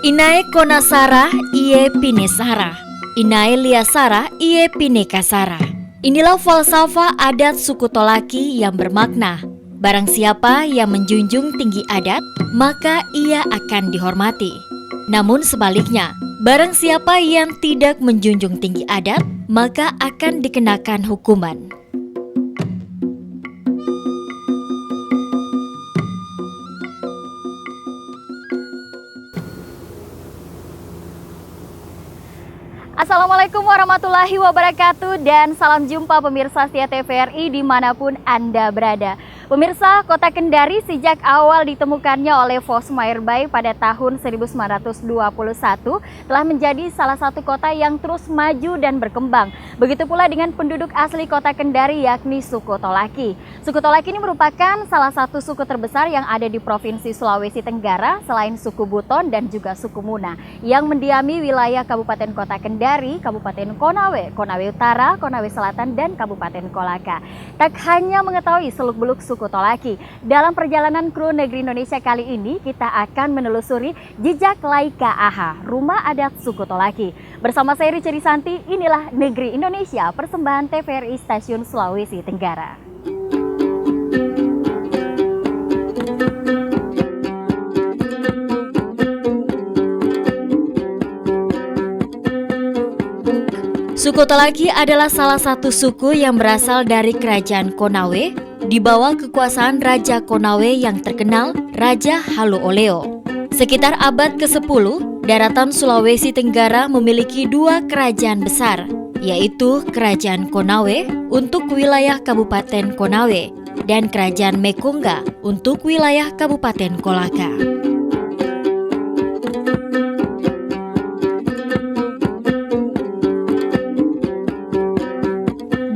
Inae konasara iye pinesara, inae liasara iye pinekasara. Inilah falsafah adat suku Tolaki yang bermakna, barang siapa yang menjunjung tinggi adat, maka ia akan dihormati. Namun sebaliknya, barang siapa yang tidak menjunjung tinggi adat, maka akan dikenakan hukuman. Assalamualaikum warahmatullahi wabarakatuh dan salam jumpa pemirsa setia TVRI dimanapun Anda berada. Pemirsa, kota Kendari sejak awal ditemukannya oleh Vos Maerbai pada tahun 1921 telah menjadi salah satu kota yang terus maju dan berkembang. Begitu pula dengan penduduk asli kota Kendari yakni suku Tolaki. Suku Tolaki ini merupakan salah satu suku terbesar yang ada di Provinsi Sulawesi Tenggara selain suku Buton dan juga suku Muna yang mendiami wilayah Kabupaten Kota Kendari, Kabupaten Konawe, Konawe Utara, Konawe Selatan, dan Kabupaten Kolaka. Tak hanya mengetahui seluk-beluk suku Tolaki, dalam perjalanan kru Negeri Indonesia kali ini kita akan menelusuri jejak Laika Aha, rumah adat suku Tolaki. Bersama saya Rica Risanti, inilah Negeri Indonesia, persembahan TVRI Stasiun Sulawesi Tenggara. Suku Tolaki adalah salah satu suku yang berasal dari Kerajaan Konawe di bawah kekuasaan Raja Konawe yang terkenal Raja Haluoleo. Sekitar abad ke-10, daratan Sulawesi Tenggara memiliki dua kerajaan besar, yaitu Kerajaan Konawe untuk wilayah Kabupaten Konawe dan Kerajaan Mekonga untuk wilayah Kabupaten Kolaka.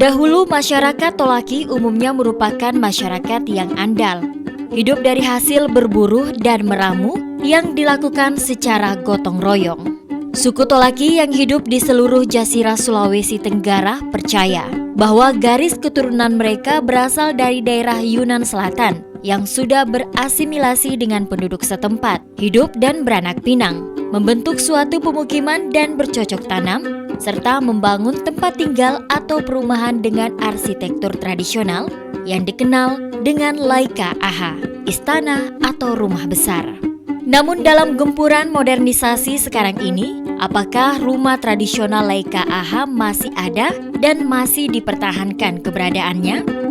Dahulu masyarakat Tolaki umumnya merupakan masyarakat yang andal, hidup dari hasil berburu dan meramu yang dilakukan secara gotong royong. Suku Tolaki yang hidup di seluruh Jazirah Sulawesi Tenggara percaya bahwa garis keturunan mereka berasal dari daerah Yunan Selatan yang sudah berasimilasi dengan penduduk setempat, hidup dan beranak pinang, membentuk suatu pemukiman dan bercocok tanam, serta membangun tempat tinggal atau perumahan dengan arsitektur tradisional yang dikenal dengan Laika Aha, istana atau rumah besar. Namun dalam gempuran modernisasi sekarang ini, apakah rumah tradisional Laika Aha masih ada dan masih dipertahankan keberadaannya?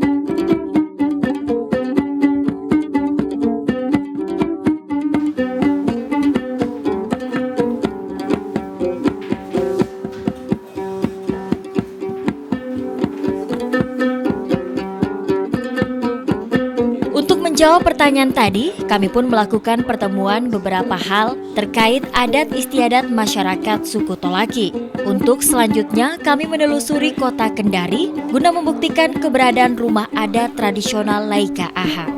Menjawab pertanyaan tadi, kami pun melakukan pertemuan beberapa hal terkait adat istiadat masyarakat suku Tolaki. Untuk selanjutnya, kami menelusuri kota Kendari guna membuktikan keberadaan rumah adat tradisional Laika Aha.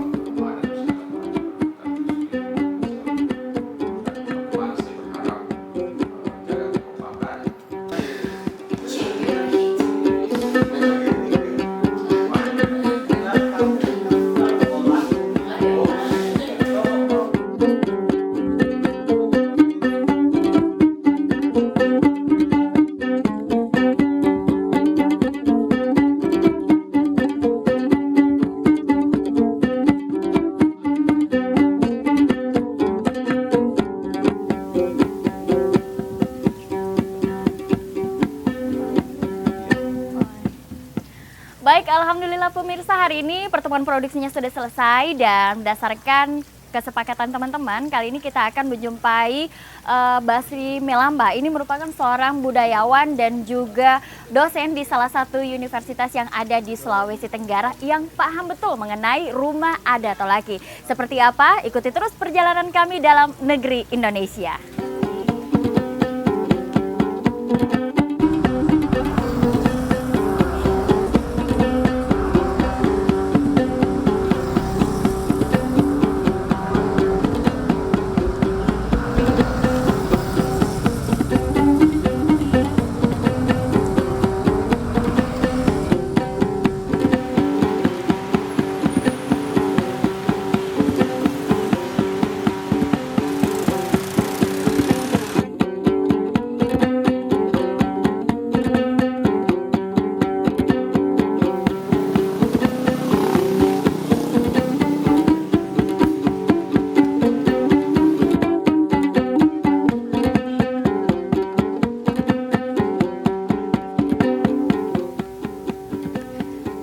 Baik, alhamdulillah pemirsa, hari ini pertemuan produksinya sudah selesai dan berdasarkan kesepakatan teman-teman, kali ini kita akan menjumpai Basri Melamba. Ini merupakan seorang budayawan dan juga dosen di salah satu universitas yang ada di Sulawesi Tenggara yang paham betul mengenai rumah adat Tolaki. Seperti apa? Ikuti terus perjalanan kami dalam negeri Indonesia.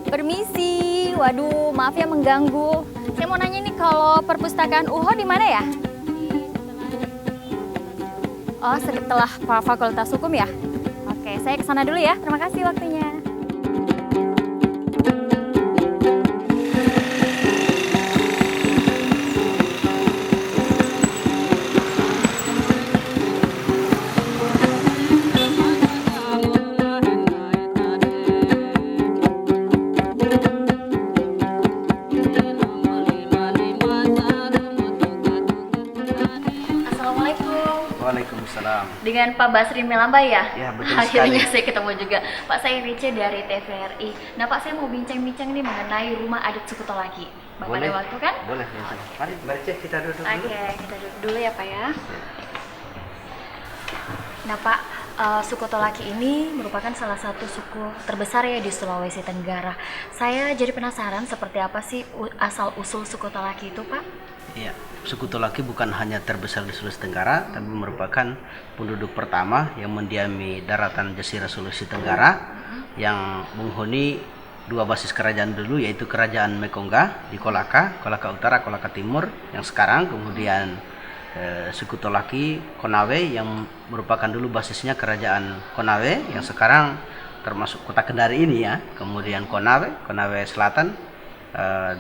Permisi, waduh maaf ya mengganggu. Saya mau nanya nih, kalau perpustakaan UHO di mana ya? Oh, setelah Fakultas Hukum ya? Oke, saya ke sana dulu ya. Terima kasih waktunya. Waalaikumsalam. Dengan Pak Basri Melamba ya? Ya, betul Akhirnya sekali. saya ketemu juga. Pak, saya Rice dari TVRI. Nah Pak, saya mau bincang-bincang nih mengenai rumah adat suku Tolaki. Bapak ada waktu kan? Boleh. Ya. Mari cek, kita duduk dulu. Oke, kita duduk dulu ya Pak ya. Nah Pak, suku Tolaki ini merupakan salah satu suku terbesar ya di Sulawesi Tenggara. Saya jadi penasaran seperti apa sih asal-usul suku Tolaki itu Pak? Iya, suku Tolaki bukan hanya terbesar di Sulawesi Tenggara, tapi merupakan penduduk pertama yang mendiami daratan Jazirah Sulawesi Tenggara yang menghuni dua basis kerajaan dulu, yaitu Kerajaan Mekongga di Kolaka Utara, Kolaka Timur yang sekarang, kemudian suku Tolaki Konawe yang merupakan dulu basisnya Kerajaan Konawe yang sekarang termasuk kota Kendari ini ya, kemudian Konawe Selatan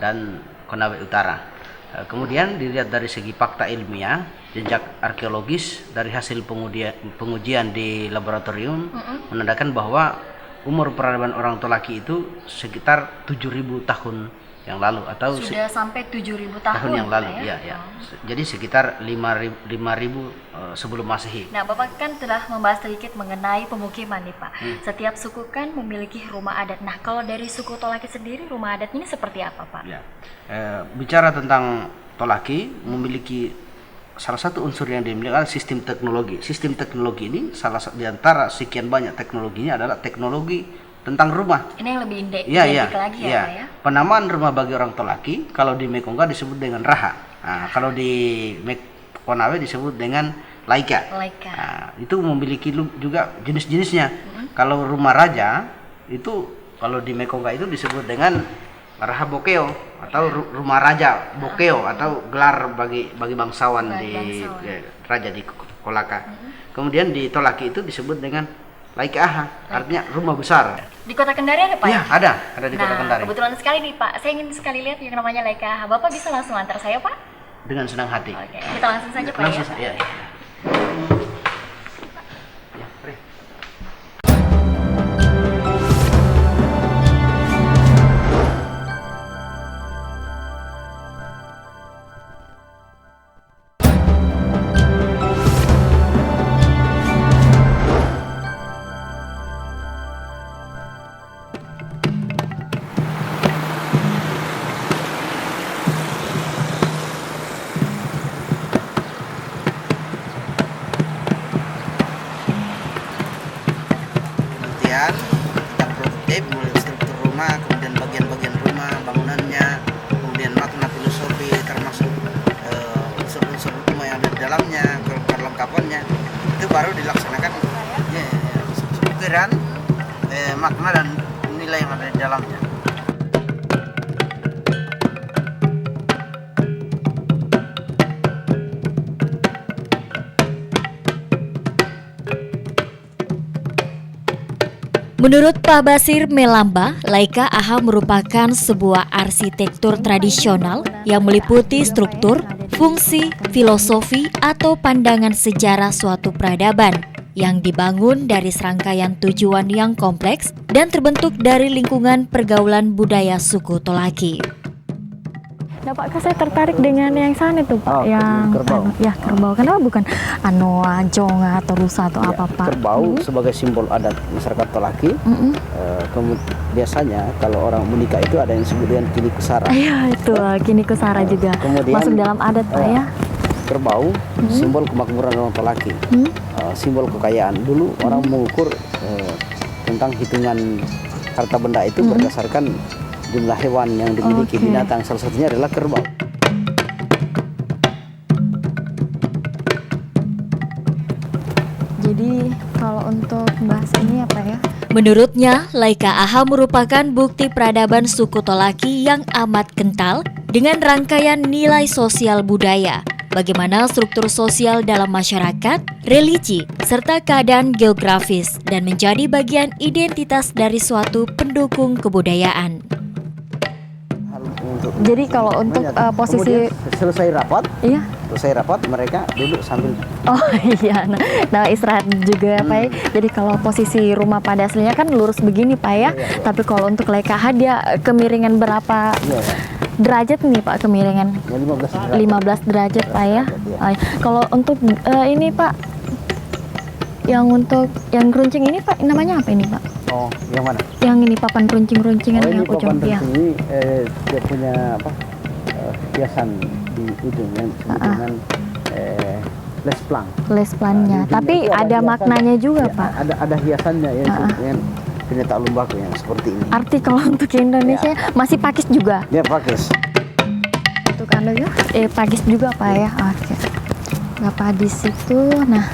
dan Konawe Utara. Kemudian dilihat dari segi fakta ilmiah, jejak arkeologis dari hasil pengujian di laboratorium menandakan bahwa umur peradaban orang Tolaki itu sekitar 7.000 tahun yang lalu atau sudah sampai 7.000 tahun yang lalu ya? Ya. Jadi sekitar 5.000 sebelum Masehi. Nah, Bapak kan telah membahas sedikit mengenai pemukiman nih Pak. Setiap suku kan memiliki rumah adat. Nah, kalau dari suku Tolaki sendiri rumah adatnya ini seperti apa Pak? Ya. Bicara tentang Tolaki memiliki salah satu unsur yang dimiliki adalah sistem teknologi. Sistem teknologi ini salah satu di antara sekian banyak teknologinya adalah teknologi tentang rumah. Ini yang lebih Iya. lagi ya Pak ya? Penamaan rumah bagi orang Tolaki kalau di Mekongga disebut dengan raha. Nah, kalau di Konawe disebut dengan laika. Nah, itu memiliki juga jenis-jenisnya. Kalau rumah raja itu kalau di Mekongga itu disebut dengan raha bokeo atau rumah raja bokeo atau gelar bagi bangsawan raja di Kolaka. Kemudian di Tolaki itu disebut dengan laika aha, artinya rumah besar. Di Kota Kendari ada Pak? Iya, ada di Kota Kendari. Kebetulan sekali nih Pak, saya ingin sekali lihat yang namanya laika aha. Bapak bisa langsung antar saya Pak? Dengan senang hati. Oke, kita langsung saja Pak Langsung ya? ya. Ya, Pri. Kemudian kita prototip mulai struktur rumah, kemudian bagian-bagian rumah, bangunannya, kemudian makna filosofi termasuk unsur-unsur rumah yang ada di dalamnya, perlengkapannya, itu baru dilaksanakan pikiran, makna dan nilai yang ada di dalamnya. Menurut Pak Basir Melamba, Laika AHA merupakan sebuah arsitektur tradisional yang meliputi struktur, fungsi, filosofi, atau pandangan sejarah suatu peradaban yang dibangun dari serangkaian tujuan yang kompleks dan terbentuk dari lingkungan pergaulan budaya suku Tolaki. Nah Pak, saya tertarik dengan yang sana tuh Pak, yang kerbau. ya kerbau. Kenapa bukan jonga atau rusa atau apa Pak? Kerbau sebagai simbol adat masyarakat Tolaki. Biasanya kalau orang menikah itu ada yang disebut dengan kini kusara. Iya itu, kini kusara juga kemudian, masuk dalam adat Pak ya. Kerbau simbol kemakmuran orang Tolaki, simbol kekayaan. Dulu orang mengukur tentang hitungan harta benda itu berdasarkan jumlah hewan yang dimiliki binatang, salah satunya adalah kerbau. Jadi kalau untuk bahasa ini apa ya? Menurutnya, Laika AHA merupakan bukti peradaban suku Tolaki yang amat kental dengan rangkaian nilai sosial budaya, bagaimana struktur sosial dalam masyarakat, religi, serta keadaan geografis, dan menjadi bagian identitas dari suatu pendukung kebudayaan. Jadi kalau untuk posisi selesai rapat, iya. Selesai rapat mereka duduk sambil Iya, nah istirahat juga ya Pak. Jadi kalau posisi rumah pada aslinya kan lurus begini Pak ya. Tapi kalau untuk Laika AHA dia kemiringan berapa derajat nih Pak kemiringan? 15 derajat Pak ya. Kalau untuk ini Pak, yang untuk yang runcing ini Pak namanya apa ini Pak? Oh, yang mana? Yang ini papan runcing-runcingan yang ujung ya. ya. Dia punya apa? Hiasan di ujung yang disebut dengan lesplang. Lesplangnya. Tapi ada maknanya juga Pak. Ada hiasannya ya, dengan penyetak lumbaku yang seperti ini. Arti kalau untuk Indonesia masih pakis juga. Dia pakis. Untuk anu ya, pakis juga Pak ya. Oke. Bapak di situ. Nah,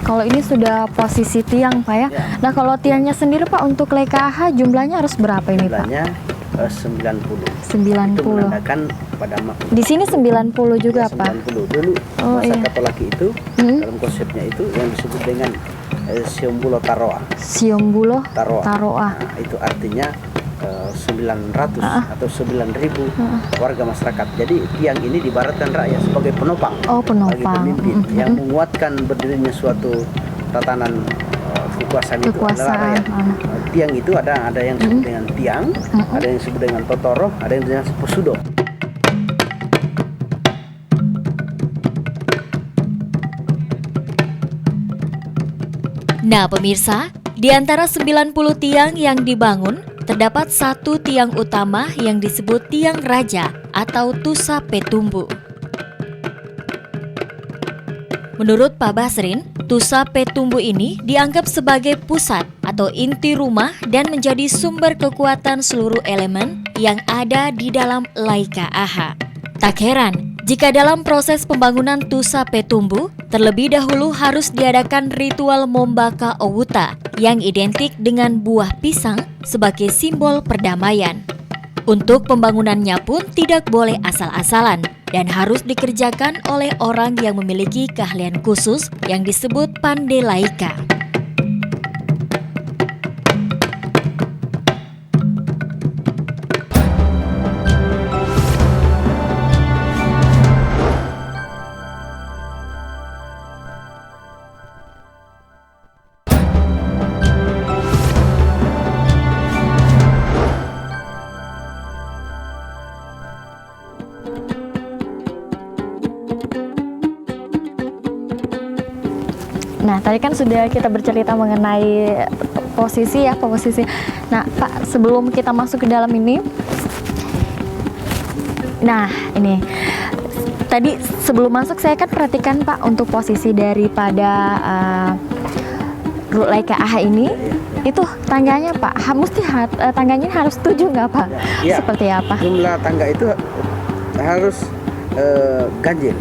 kalau ini sudah posisi tiang Pak ya. Nah kalau tiangnya sendiri Pak untuk Laika AHA jumlahnya harus berapa ini Pak? Jumlahnya 90. 90. Itu menandakan pada Di sini 90 juga Pak. 90. Dulu masyarakat Tolaki itu dalam konsepnya itu yang disebut dengan Siombulo Taroa. Siombulo Taroa. Nah, itu artinya 900 atau 9.000 warga masyarakat. Jadi tiang ini diibaratkan rakyat sebagai penopang. Oh, penopang. Bagi pemimpin yang menguatkan berdirinya suatu tatanan kekuasaan itu adalah rakyat. Tiang itu ada yang disebut dengan tiang, ada yang disebut dengan totoro, ada yang disebut pesudo. Nah pemirsa, di antara 90 tiang yang dibangun, terdapat satu tiang utama yang disebut tiang raja atau Tusa Petumbu. Menurut Pak Basrin, Tusa Petumbu ini dianggap sebagai pusat atau inti rumah dan menjadi sumber kekuatan seluruh elemen yang ada di dalam Laika AHA. Tak heran jika dalam proses pembangunan Tusa Petumbu, terlebih dahulu harus diadakan ritual Mombaka Owuta yang identik dengan buah pisang sebagai simbol perdamaian. Untuk pembangunannya pun tidak boleh asal-asalan dan harus dikerjakan oleh orang yang memiliki keahlian khusus yang disebut Pandai Laika. Nah, tadi kan sudah kita bercerita mengenai posisi. Nah, Pak, sebelum kita masuk ke dalam ini, nah ini tadi sebelum masuk saya kan perhatikan Pak untuk posisi daripada Laika AHA ini, itu tangganya Pak, tangganya harus 7 nggak Pak? Ya, seperti apa? Jumlah tangga itu harus ganjil.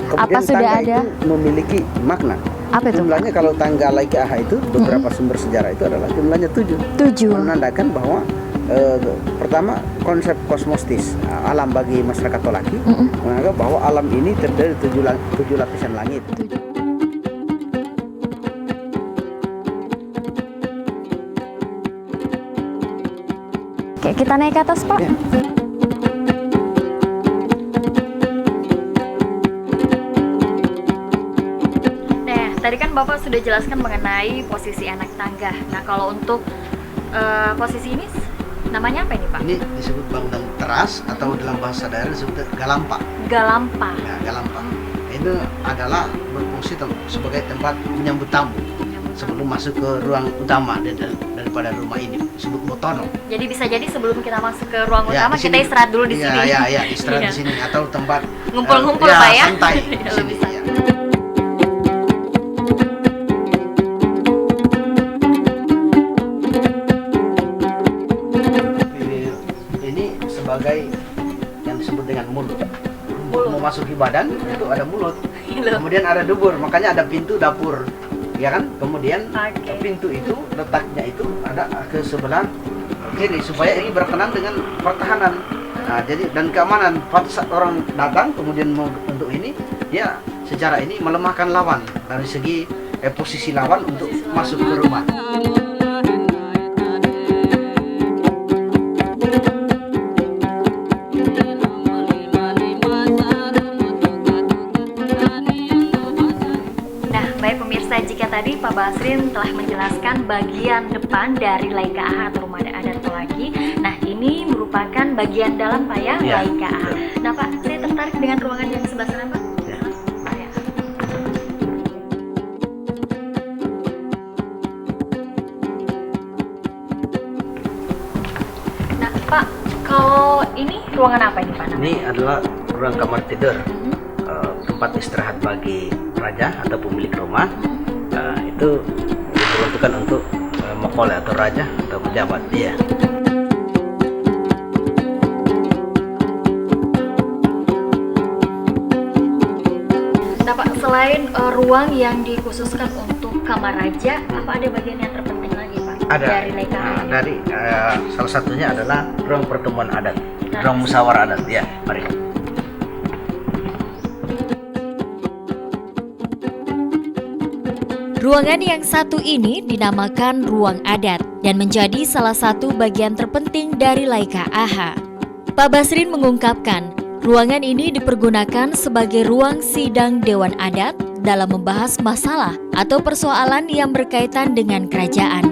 Kemudian apa sudah ada? Itu memiliki makna. Apa itu? Jumlahnya kalau tangga Laika AHA itu beberapa sumber sejarah itu adalah jumlahnya 7. Menandakan bahwa pertama konsep kosmostis alam bagi masyarakat Tolaki menganggap bahwa alam ini terdiri dari 7 lapisan langit. Oke, kita naik ke atas, Pak. Ya. Nah, tadi kan Bapak sudah jelaskan mengenai posisi anak tangga. Nah, kalau untuk posisi ini namanya apa ini, Pak? Ini disebut bangunan teras atau dalam bahasa daerah disebut galampa. Galampa. Ya, galampa. Itu adalah berfungsi sebagai tempat menyambut tamu sebelum masuk ke ruang utama daripada rumah ini, disebut botono. Jadi bisa jadi sebelum kita masuk ke ruang Ya, utama di kita sini. istirahat dulu di sini. Ya, istirahat Iya. di sini atau tempat Ngumpul-ngumpul, Pak, ya? santai di Kalau sini. bisa. Ya. Ini sebagai yang disebut dengan mulut. Memasuki badan itu ada mulut. Kemudian ada dubur, makanya ada pintu dapur. Ya kan? Kemudian Oke. pintu itu letaknya itu ada ke sebelah kiri supaya ini berkenan dengan pertahanan. Nah, jadi dan keamanan. Pada saat orang datang kemudian mau untuk ini, dia secara ini melemahkan lawan dari segi posisi lawan untuk masuk ke rumah. Nah, baik pemirsa, jika tadi Pak Basrin telah menjelaskan bagian depan dari Laika AHA atau Rumah Adat Tolaki, nah ini merupakan bagian dalam, Pak, ya, Ya, Laika AHA. betul. Nah, Pak, saya tertarik dengan ruangan yang sebelah sana, Pak. Ya. Pak, ya. Nah, Pak, kalau ini ruangan apa ini, Pak? Ini adalah ruang kamar tidur, tempat istirahat bagi raja atau pemilik rumah. Itu diperuntukkan untuk mokole atau raja atau pejabat dia. Nah, Pak, selain ruang yang dikhususkan untuk kamar raja, apa ada bagian yang terpenting lagi, Pak? Ada. Dari Laika AHA ini? Dari salah satunya adalah ruang pertemuan adat, Nah, ruang musyawarah adat. Ya, mari. Ruangan yang satu ini dinamakan ruang adat dan menjadi salah satu bagian terpenting dari Laika AHA. Pak Basrin mengungkapkan, ruangan ini dipergunakan sebagai ruang sidang Dewan Adat dalam membahas masalah atau persoalan yang berkaitan dengan kerajaan.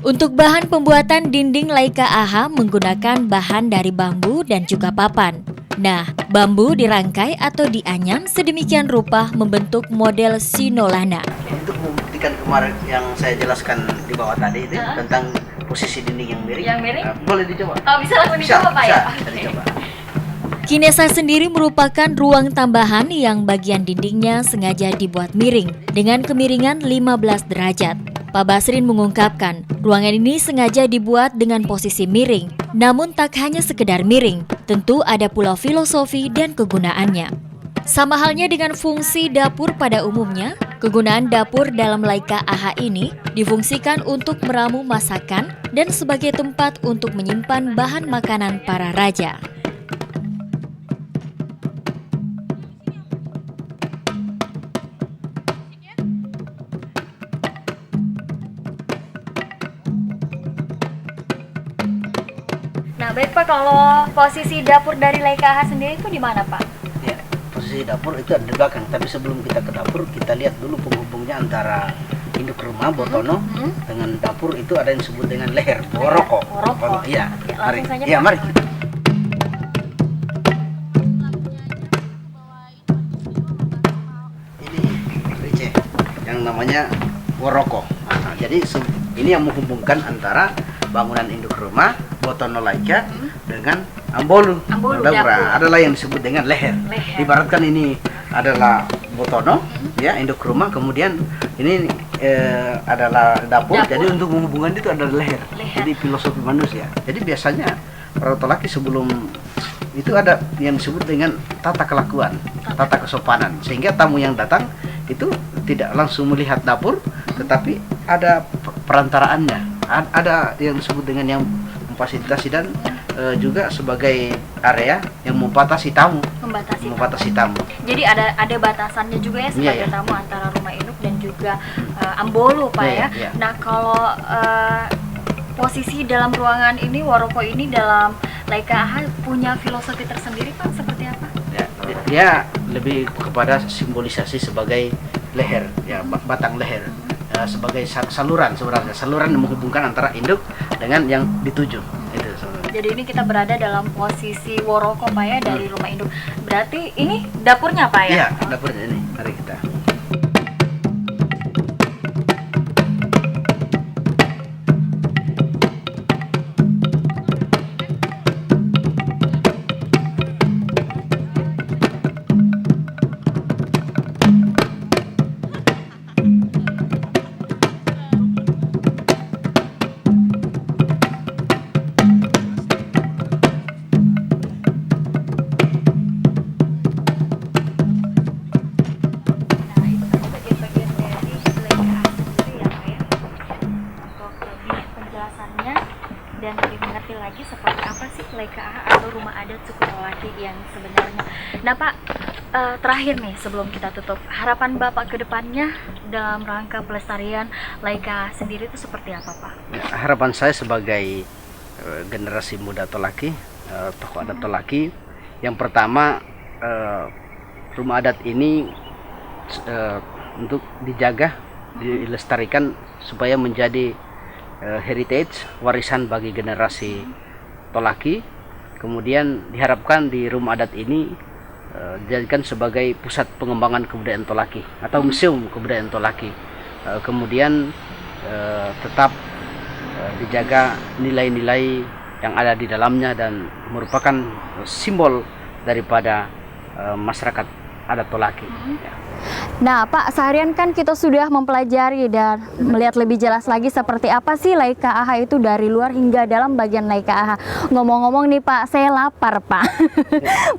Untuk bahan pembuatan dinding Laika AHA menggunakan bahan dari bambu dan juga papan. Nah, bambu dirangkai atau dianyam sedemikian rupa membentuk model sinolana. Untuk membuktikan kemarin yang saya jelaskan di bawah tadi itu tentang posisi dinding yang miring. Yang miring? Boleh dicoba. Oh, bisa langsung dicoba, Pak, ya? Bisa Oke. dicoba. Kinesa sendiri merupakan ruang tambahan yang bagian dindingnya sengaja dibuat miring dengan kemiringan 15 derajat. Pak Basrin mengungkapkan, ruangan ini sengaja dibuat dengan posisi miring, namun tak hanya sekedar miring, tentu ada pula filosofi dan kegunaannya. Sama halnya dengan fungsi dapur pada umumnya, kegunaan dapur dalam Laika AHA ini difungsikan untuk meramu masakan dan sebagai tempat untuk menyimpan bahan makanan para raja. Nah, baik Pak, kalau posisi dapur dari Laika AHA sendiri itu di mana, Pak? Ya, posisi dapur itu ada di belakang. Tapi sebelum kita ke dapur, kita lihat dulu penghubungnya antara induk rumah botono dengan dapur itu ada yang disebut dengan leher, woroko. Woroko. Iya, Oke, mari. langsung saja, Iya, Pak. mari. Ini Rice yang namanya woroko. Nah, jadi ini yang menghubungkan antara bangunan induk rumah Botono Laika dengan Ambolu. Ambolu, Dapur. dapur. Adalah yang disebut dengan leher. Leher. Ibaratkan ini adalah Botono, ya induk rumah. Kemudian ini adalah dapur. Dapur. Jadi untuk menghubungkan itu adalah leher. Leher. Jadi filosofi manusia. Jadi biasanya para tolaki sebelum itu ada yang disebut dengan tata kelakuan, tata kesopanan, sehingga tamu yang datang itu tidak langsung melihat dapur, tetapi ada perantaraannya, ada yang disebut dengan yang memfasilitasi dan juga sebagai area yang membatasi tamu, Membatasi. tamu. Jadi ada batasannya juga ya sebagai Iya, iya. tamu antara rumah induk dan juga Ambolo, Pak, Iya, ya. iya. Nah, kalau posisi dalam ruangan ini, Waroko ini dalam Laika AHA punya filosofi tersendiri, Pak, seperti apa? Ya, dia lebih kepada simbolisasi sebagai leher, ya batang leher, sebagai saluran sebenarnya, saluran yang menghubungkan antara induk dengan yang dituju. Itu sebenarnya. Jadi ini kita berada dalam posisi Waroko, Pak, ya, dari rumah induk. Berarti ini dapurnya, Pak, ya? Iya, dapurnya ini. Mari kita. Nah, itu kan bagian-bagian dari Laika AHA sendiri ya, Pak, ya? Untuk lebih penjelasannya dan lebih mengerti lagi seperti apa sih Laika AHA atau rumah adat suku Tolaki yang sebenarnya. Nah, Pak, terakhir nih sebelum kita tutup, harapan Bapak ke depannya dalam rangka pelestarian Laika AHA sendiri itu seperti apa, Pak? Ya, harapan saya sebagai generasi muda Tolaki, tokoh adat Tolaki, yang pertama rumah adat ini untuk dijaga, dilestarikan supaya menjadi heritage, warisan bagi generasi Tolaki. Kemudian diharapkan di rumah adat ini dijadikan sebagai pusat pengembangan kebudayaan Tolaki atau museum kebudayaan Tolaki. Kemudian tetap dijaga nilai-nilai yang ada di dalamnya dan merupakan simbol daripada masyarakat adat Tolaki. Ya. Nah, Pak, seharian kan kita sudah mempelajari dan melihat lebih jelas lagi seperti apa sih Laika AHA itu dari luar hingga dalam bagian Laika AHA. Ngomong-ngomong nih, Pak, saya lapar, Pak.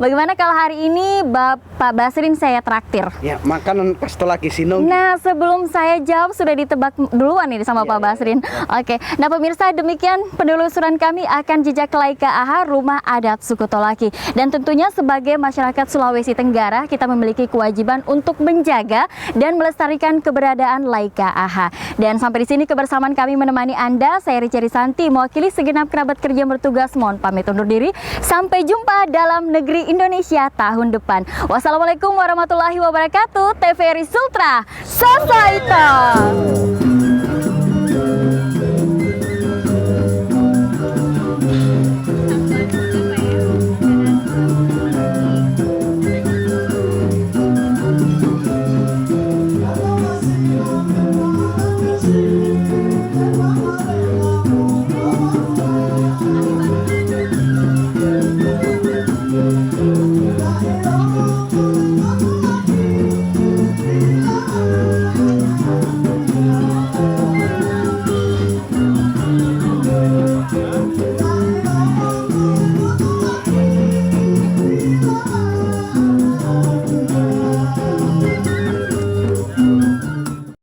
Bagaimana kalau hari ini Bapak Basrin saya traktir? Ya, makanan khas Tolaki Sinong. Nah, sebelum saya jawab sudah ditebak duluan nih sama Pak Basrin. Oke, nah pemirsa, demikian penelusuran kami akan jejak Laika AHA, rumah adat suku Tolaki. Dan tentunya sebagai masyarakat Sulawesi Tenggara, kita memiliki kewajiban untuk menjaga dan melestarikan keberadaan Laika AHA. Dan sampai di sini kebersamaan kami menemani Anda. Saya Rica Risanti, mewakili segenap kerabat kerja bertugas, mohon pamit undur diri. Sampai jumpa dalam negeri Indonesia tahun depan. Wassalamualaikum warahmatullahi wabarakatuh. TVRI Sultra Sosaita.